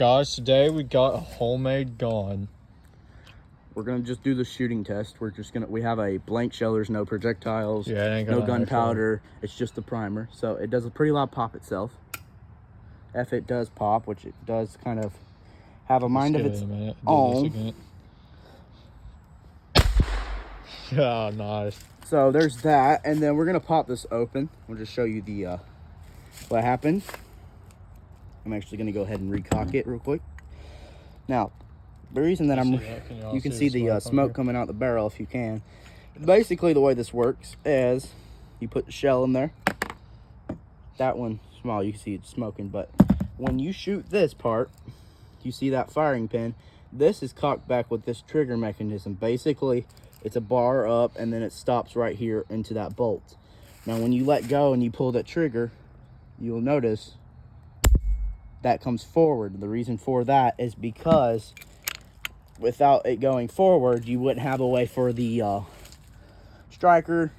guys, today we got a homemade gun. We're gonna just do the shooting test. We have a blank shell. There's no projectiles, Yeah, it ain't got no no gunpowder. It's just the primer. So it does a pretty loud pop itself. If it does pop, which it does kind of have a mind of its own. Yeah, nice. So there's that, and then we're gonna pop this open. We'll just show you the what happens. I'm actually gonna go ahead and recock it real quick. Now, the reason that you can see the smoke coming out the barrel if you can. Basically, the way this works is you put the shell in there. That one small, you can see it's smoking, but when you shoot this part, you see that firing pin. This is cocked back with this trigger mechanism. Basically, it's a bar up and then it stops right here into that bolt. Now, when you let go and you pull that trigger, you'll notice that comes forward. The reason for that is because without it going forward, you wouldn't have a way for the striker,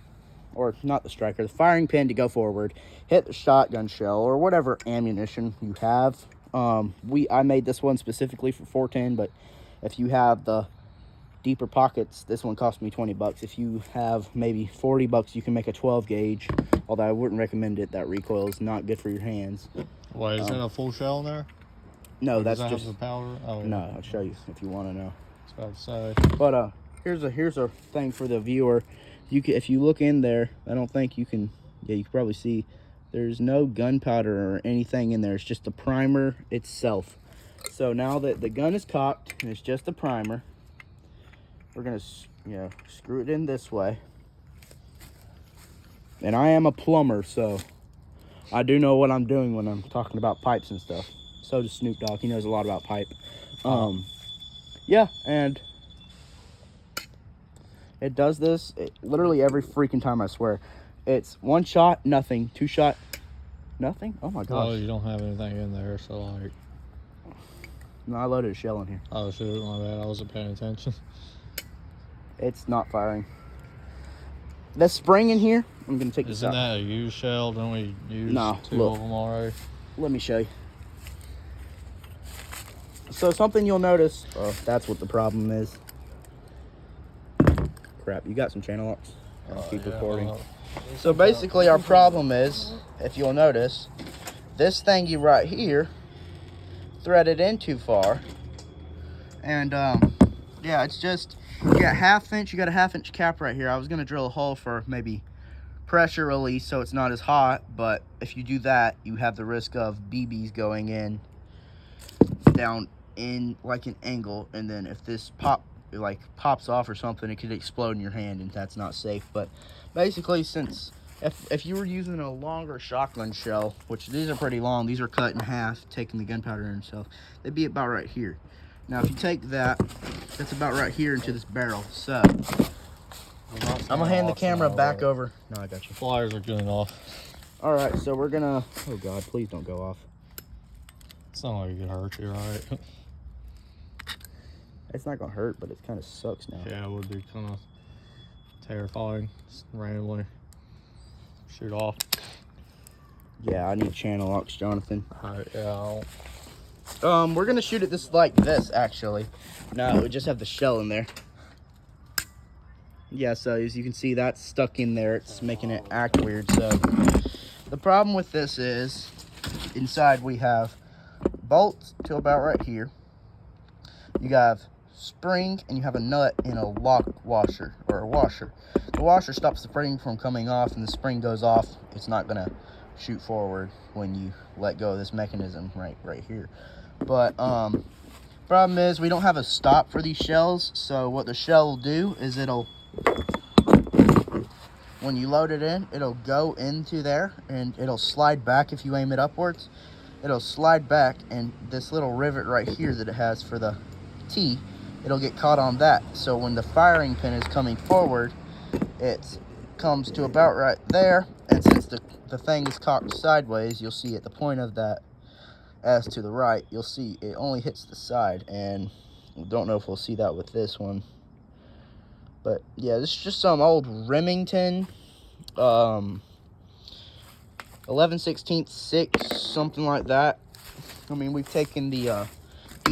or not the striker, the firing pin to go forward, hit the shotgun shell or whatever ammunition you have. I made this one specifically for 410, but if you have the deeper pockets, this one cost me 20 bucks. If you have maybe 40 bucks, you can make a 12 gauge, although I wouldn't recommend it. That recoil is not good for your hands. Wait, is there a full shell in there? No, that's just the powder. Oh, no, I'll show you if you want to know. I was about to say. But here's a thing for the viewer. If you look in there, I don't think you can. Yeah, you can probably see there's no gunpowder or anything in there. It's just the primer itself. So now that the gun is cocked and it's just the primer, we're gonna screw it in this way. And I am a plumber, so I do know what I'm doing when I'm talking about pipes and stuff. So does Snoop Dogg. He knows a lot about pipe. Yeah, and it does this literally every freaking time, I swear. It's one shot, nothing. Two shot, nothing. Oh my gosh. Oh, you don't have anything in there, so like. No, I loaded a shell in here. Oh shoot, my bad. I wasn't paying attention. It's not firing. The spring in here, I'm gonna take this out. Isn't that a used shell? Don't we use two of them already? Let me show you. So something you'll notice, that's what the problem is. Crap, you got some channel locks? Keep recording. So basically our problem is, if you'll notice, this thingy right here threaded in too far. And yeah, it's just, you got a half-inch cap right here. I was gonna drill a hole for maybe pressure release so it's not as hot, but if you do that, you have the risk of BBs going in down in like an angle, and then if this pops off or something, it could explode in your hand, and that's not safe. But basically, since if you were using a longer shotgun shell, which these are pretty long, these are cut in half, taking the gunpowder in itself, they'd be about right here. Now if you take that's about right here into this barrel. So I'm gonna hand the camera back over. No, I got you. Flyers are going off. All right, so we're gonna, oh god, please don't go off. It's not like it could hurt you, right? It's not gonna hurt, but it kind of sucks now. Yeah, it would be kind of terrifying. Just randomly shoot off. Yeah, I need channel locks, Jonathan. Alright, yeah. We're gonna shoot it like this, actually. No, we just have the shell in there. Yeah, so as you can see, that's stuck in there. It's making it act weird. So the problem with this is, inside we have bolts to about right here. You have spring and you have a nut in a lock washer, or a washer. The washer stops the spring from coming off, and the spring goes off. It's not gonna shoot forward when you let go of this mechanism right here. But problem is we don't have a stop for these shells. So what the shell will do is when you load it in, it'll go into there and it'll slide back. If you aim it upwards, it'll slide back, and this little rivet right here that it has for the T, it'll get caught on that. So when the firing pin is coming forward, it comes to about right there, and since the thing is cocked sideways, you'll see at the point of that S to the right, you'll see it only hits the side, and I don't know if we'll see that with this one. But yeah, this is just some old Remington 11/16 6, something like that. I mean, we've taken the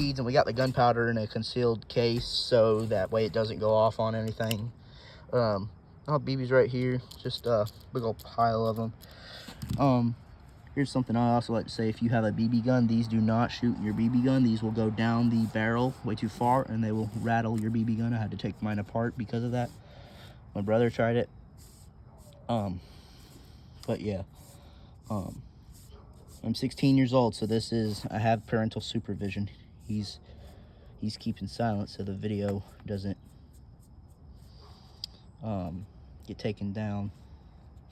feeds, and we got the gunpowder in a concealed case so that way it doesn't go off on anything. I'll have BBs right here, just a big old pile of them. Here's something I also like to say: if you have a BB gun, these do not shoot your BB gun. These will go down the barrel way too far, and they will rattle your BB gun. I had to take mine apart because of that. My brother tried it. But yeah, I'm 16 years old, so I have parental supervision. He's keeping silent so the video doesn't get taken down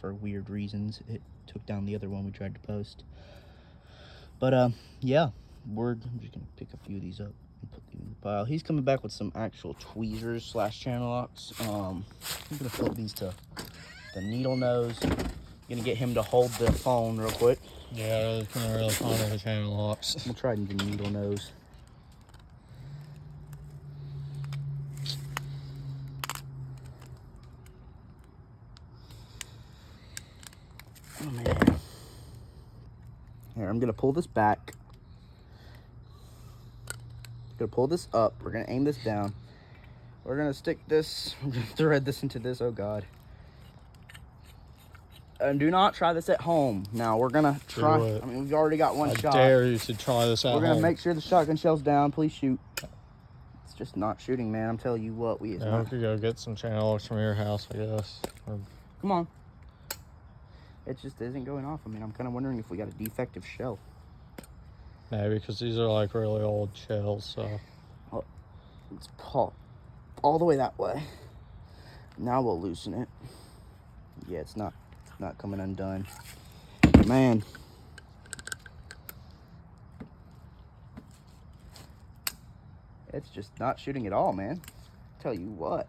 for weird reasons. It took down the other one we tried to post. But yeah, I'm just gonna pick a few of these up and put them in the pile. He's coming back with some actual tweezers / channel locks. I'm gonna flip these to the needle nose. Gonna get him to hold the phone real quick. Yeah, I couldn't really find all the channel locks. I'm gonna try the needle nose. Oh man. Here, I'm gonna pull this back. Gonna pull this up. We're gonna aim this down. We're gonna stick this, we're gonna thread this into this, oh god. And do not try this at home. Now we're gonna try. I mean, we've already got one shot. I dare you to try this at home. We're gonna make sure the shotgun shell's down. Please shoot. It's just not shooting, man. I'm telling you what, we could go get some channel locks from your house, I guess. Come on. It just isn't going off. I mean, I'm kind of wondering if we got a defective shell. Maybe because these are like really old shells. So let's pull all the way that way. Now we'll loosen it. Yeah, it's not coming undone. Man. It's just not shooting at all, man. Tell you what.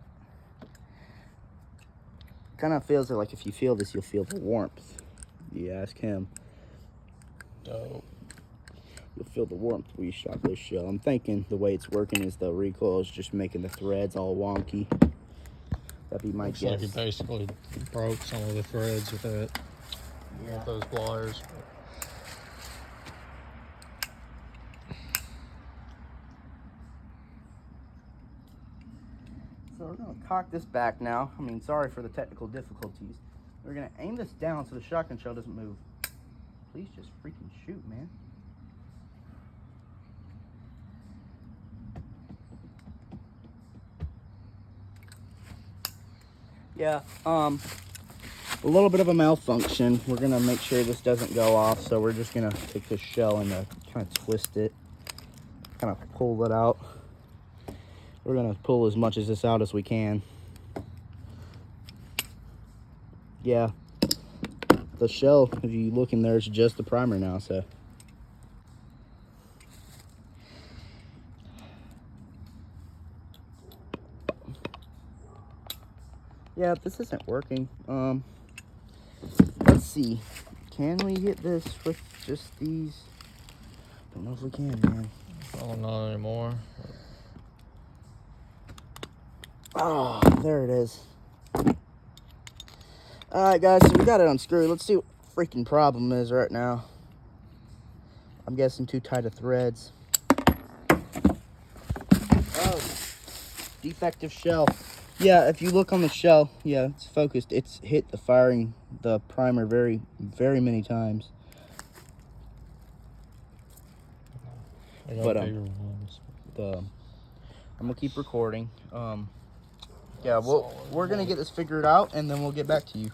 Kind of feels like if you feel this, you'll feel the warmth. You ask him. Dope. You'll feel the warmth where you shot this shell. I'm thinking the way it's working is the recoil is just making the threads all wonky. That'd be my guess. Like he basically broke some of the threads with it. Yeah. With those pliers. So we're gonna cock this back now. I mean, sorry for the technical difficulties. We're gonna aim this down so the shotgun shell doesn't move. Please just freaking shoot, man. Yeah, a little bit of a malfunction. We're gonna make sure this doesn't go off, so we're just gonna take this shell and kind of twist it, kind of pull it out. We're gonna pull as much of this out as we can. Yeah, the shell, if you look in there, it's just the primer now, so. Yeah, this isn't working. Let's see. Can we get this with just these? Don't know if we can, man. Oh, not anymore. Oh, there it is. Alright, guys, so we got it unscrewed. Let's see what the freaking problem is right now. I'm guessing too tight of threads. Oh, defective shell. Yeah, if you look on the shell, yeah, it's focused. It's hit the primer very, very many times. I got But bigger ones. I'm gonna keep recording. Yeah, we're gonna get this figured out, and then we'll get back to you.